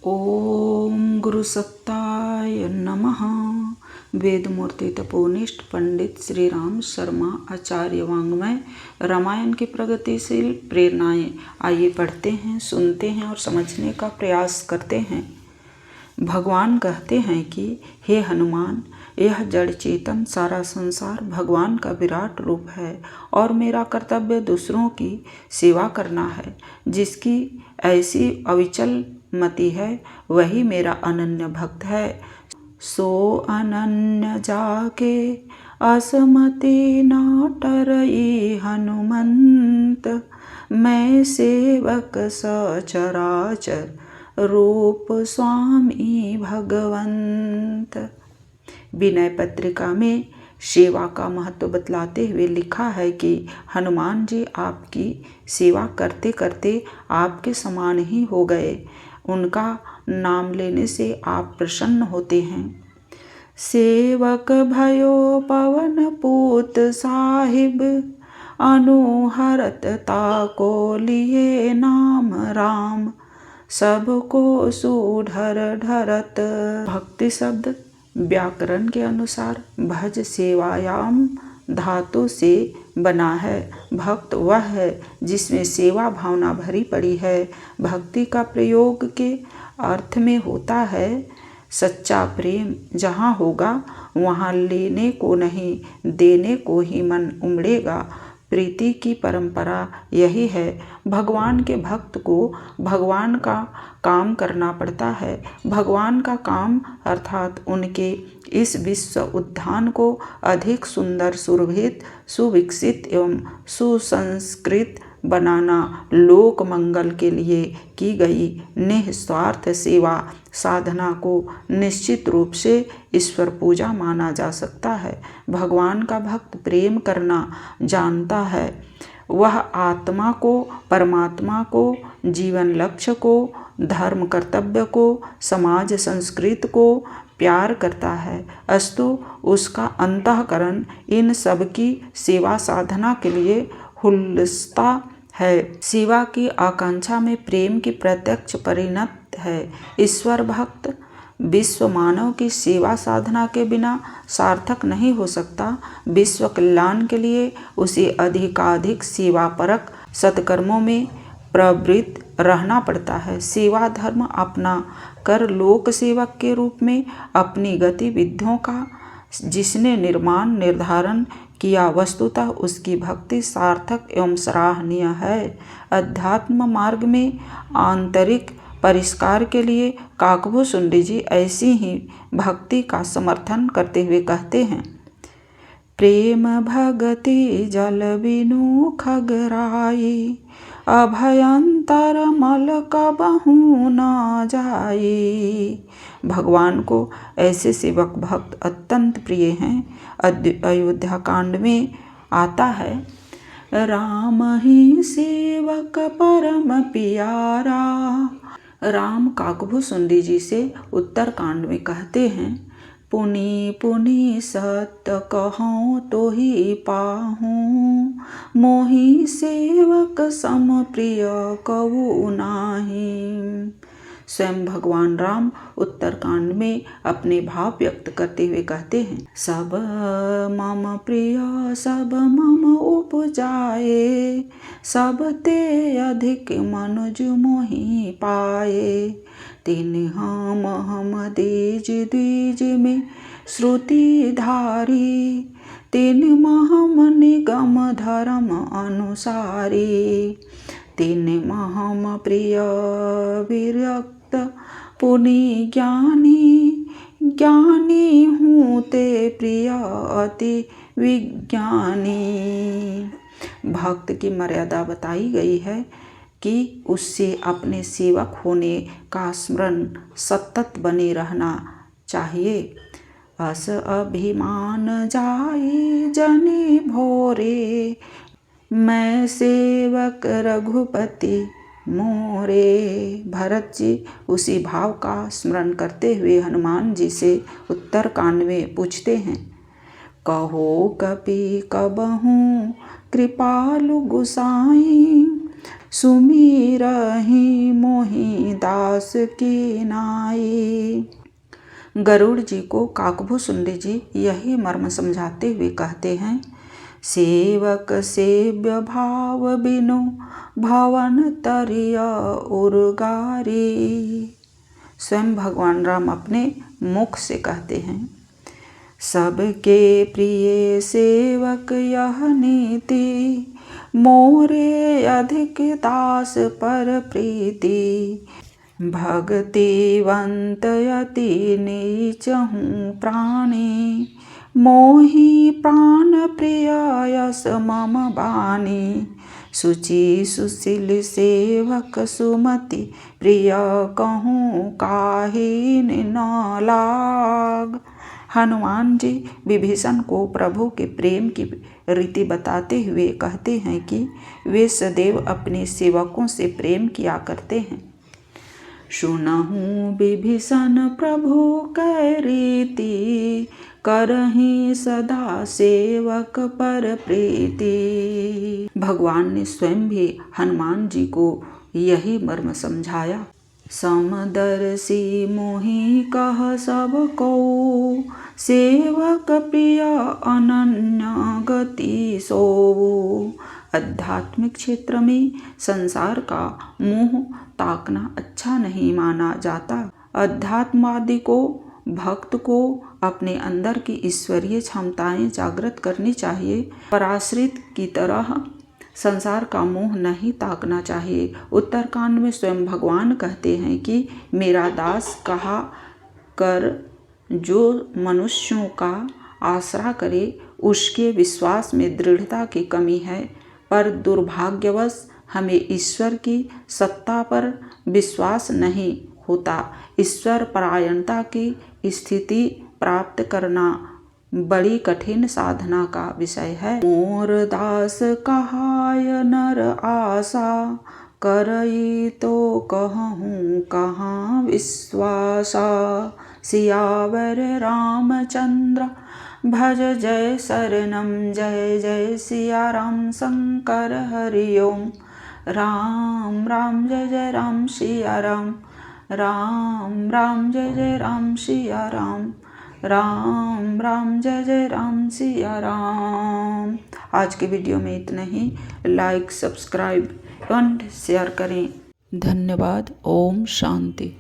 ओम गुरु सत्ताय नमः। वेदमूर्ति तपोनिष्ठ पंडित श्री राम शर्मा आचार्य वाङ्मय रामायण की प्रगतिशील प्रेरणाएं। आइए पढ़ते हैं, सुनते हैं और समझने का प्रयास करते हैं। भगवान कहते हैं कि हे हनुमान, यह जड़ चेतन सारा संसार भगवान का विराट रूप है और मेरा कर्तव्य दूसरों की सेवा करना है। जिसकी ऐसी अविचल मति है वही मेरा अनन्य भक्त है। सो अनन्य जाके असमति न टरई हनुमंत, मैं सेवक सचराचर रूप स्वामी भगवंत। विनय पत्रिका में सेवा का महत्व बतलाते हुए लिखा है कि हनुमान जी आपकी सेवा करते करते आपके समान ही हो गए। उनका नाम लेने से आप प्रसन्न होते हैं। सेवक भयो पवन पूत साहिब, अनुहरत ताको लिए नाम राम, सबको सुढर ढरत। भक्ति शब्द व्याकरण के अनुसार भज सेवायाम धातु से बना है। भक्त वह है जिसमें सेवा भावना भरी पड़ी है। भक्ति का प्रयोग के अर्थ में होता है सच्चा प्रेम। जहाँ होगा वहाँ लेने को नहीं, देने को ही मन उमड़ेगा। प्रीति की परंपरा यही है। भगवान के भक्त को भगवान का काम करना पड़ता है। भगवान का काम अर्थात उनके इस विश्व उद्यान को अधिक सुंदर, सुरभित, सुविकसित एवं सुसंस्कृत बनाना लोक मंगल के लिए की गई निस्वार्थ सेवा साधना को निश्चित रूप से ईश्वर पूजा माना जा सकता है। भगवान का भक्त प्रेम करना जानता है। वह आत्मा को, परमात्मा को, जीवन लक्ष्य को, धर्म कर्तव्य को, समाज संस्कृति को प्यार करता है। अस्तु उसका अंतःकरण इन सब की सेवा साधना के लिए हुल्सता है। सेवा की आकांक्षा में प्रेम की प्रत्यक्ष परिणत है। ईश्वर भक्त विश्व मानव की सेवा साधना के बिना सार्थक नहीं हो सकता। विश्व कल्याण के लिए उसे अधिकाधिक सेवापरक सत्कर्मों में प्रवृत्त रहना पड़ता है। सेवा धर्म अपना कर लोक सेवक के रूप में अपनी गतिविधियों का जिसने निर्धारण किया, वस्तुतः उसकी भक्ति सार्थक एवं सराहनीय है। अध्यात्म मार्ग में आंतरिक परिष्कार के लिए काकभूषुंडी जी ऐसी ही भक्ति का समर्थन करते हुए कहते हैं। प्रेम भगति जल बिनु खगराई, अभयंतर मल कबहू न जाई। भगवान को ऐसे सेवक भक्त अत्यंत प्रिय हैं। अयोध्या कांड में आता है, राम ही सेवक परम प्यारा। राम काकभूषुंडी जी से उत्तर कांड में कहते हैं, पुनि पुनि सत्य कहूँ तो ही पाहूँ, मोहि सेवक सम प्रिय कवु नाही। स्वयं भगवान राम उत्तरकांड में अपने भाव व्यक्त करते हुए कहते हैं, सब मम प्रिय सब मम उपजाए, सब ते अधिक मनुज मोहि पाए। तिन हम दीज द्विज में श्रुति धारी, तिन महम निगम धर्म अनुसारी। तिन महम प्रिय विरक्त पुनि ज्ञानी, ज्ञानी हूँ ते प्रिय अति विज्ञानी। भक्त की मर्यादा बताई गई है कि उससे अपने सेवक होने का स्मरण सतत बने रहना चाहिए। अस अभिमान जाई जनि भोरे, मैं सेवक रघुपति मोरे। भरत जी उसी भाव का स्मरण करते हुए हनुमान जी से उत्तर कांड में पूछते हैं, कहो कपि कबहू कृपालु गुसाई, सुमिरहि मोहि दास की नाई। गरुड़ जी को काकभूषुंडी जी यही मर्म समझाते हुए कहते हैं, सेवक सेव्य भाव बिनु भवन तरिय उर्गारी। स्वयं भगवान राम अपने मुख से कहते हैं, सबके प्रिय सेवक यह नीति, मोरे अधिक दास पर प्रीति। भक्तिवंत यति नीच हूँ प्राणी, मोहि प्राण प्रिय यस मम बानी। सुचि सुशील सेवक सुमति प्रिय, कहूँ काहि न लाग। हनुमान जी विभीषण को प्रभु के प्रेम की रीति बताते हुए कहते हैं कि वे सदैव अपने सेवकों से प्रेम किया करते हैं। सुनहु विभीषण प्रभु कै रीति, करहि सदा सेवक पर प्रीति। भगवान ने स्वयं भी हनुमान जी को यही मर्म समझाया। समदर्शी मोहि कह सब को, सेवक प्रिय अनन्य गति सोऊ। आध्यात्मिक क्षेत्र में संसार का मुंह ताकना अच्छा नहीं माना जाता। अध्यात्मवादी को, भक्त को अपने अंदर की ईश्वरीय क्षमताएं जागृत करनी चाहिए। पराश्रित की तरह संसार का मुंह नहीं ताकना चाहिए। उत्तरकांड में स्वयं भगवान कहते हैं कि मेरा दास कहा कर जो मनुष्यों का आसरा करे, उसके विश्वास में दृढ़ता की कमी है, पर दुर्भाग्यवश हमें ईश्वर की सत्ता पर विश्वास नहीं होता। ईश्वर परायणता की स्थिति प्राप्त करना बड़ी कठिन साधना का विषय है। मोर दास कहाय नर आशा, करई तो कहूँ कहाँ विश्वासा। सियावर रामचंद्र भज जय शरणम, जय जय सिया राम शंकर हरि ओम। राम राम जय जय राम सिया राम, राम राम जय जय राम सिया राम, राम राम जय जय राम सिया राम। आज के वीडियो में इतना ही। लाइक, सब्सक्राइब एंड शेयर करें। धन्यवाद। ओम शांति।